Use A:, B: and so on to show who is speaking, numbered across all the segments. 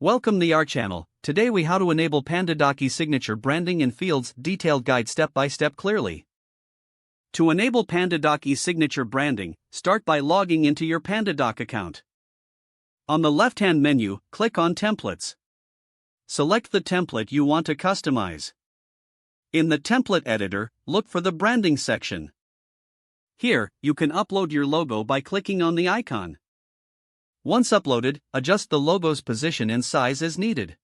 A: Welcome to our channel. Today we how to enable PandaDoc eSignature branding in fields detailed guide step by step clearly. To enable PandaDoc eSignature branding, start by logging into your PandaDoc account. On the left-hand menu, click on Templates. Select the template you want to customize. In the template editor, look for the branding section. Here, you can upload your logo by clicking on the icon. Once uploaded, adjust the logo's position and size as needed.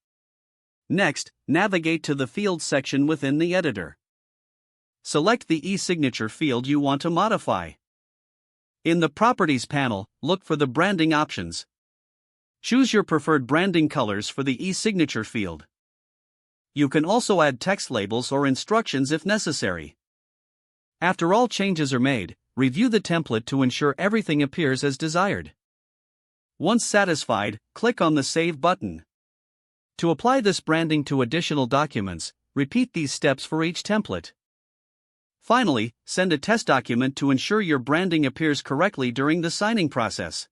A: Next, navigate to the Fields section within the editor. Select the eSignature field you want to modify. In the Properties panel, look for the branding options. Choose your preferred branding colors for the eSignature field. You can also add text labels or instructions if necessary. After all changes are made, review the template to ensure everything appears as desired. Once satisfied, click on the Save button. To apply this branding to additional documents, repeat these steps for each template. Finally, send a test document to ensure your branding appears correctly during the signing process.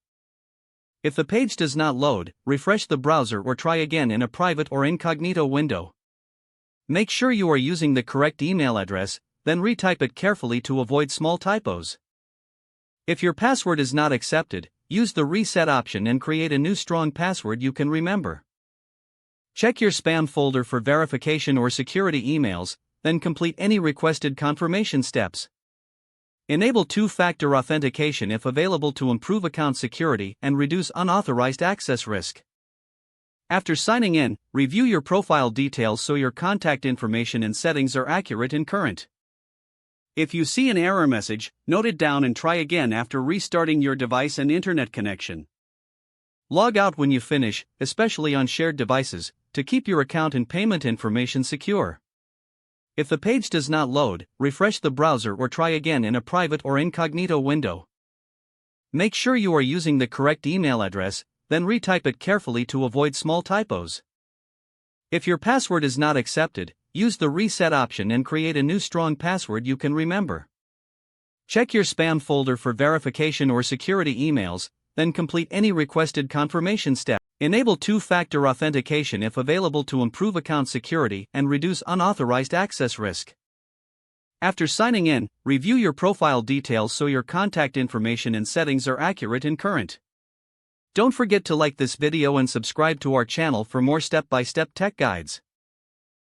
A: If the page does not load, refresh the browser or try again in a private or incognito window. Make sure you are using the correct email address, then retype it carefully to avoid small typos. If your password is not accepted, use the reset option and create a new strong password you can remember. Check your spam folder for verification or security emails, then complete any requested confirmation steps. Enable two-factor authentication if available to improve account security and reduce unauthorized access risk. After signing in, review your profile details so your contact information and settings are accurate and current. If you see an error message, note it down and try again after restarting your device and internet connection. Log out when you finish, especially on shared devices, to keep your account and payment information secure. If the page does not load, refresh the browser or try again in a private or incognito window. Make sure you are using the correct email address, then retype it carefully to avoid small typos. If your password is not accepted, use the reset option and create a new strong password you can remember. Check your spam folder for verification or security emails, then complete any requested confirmation step. Enable two-factor authentication if available to improve account security and reduce unauthorized access risk. After signing in, review your profile details so your contact information and settings are accurate and current. Don't forget to like this video and subscribe to our channel for more step-by-step tech guides.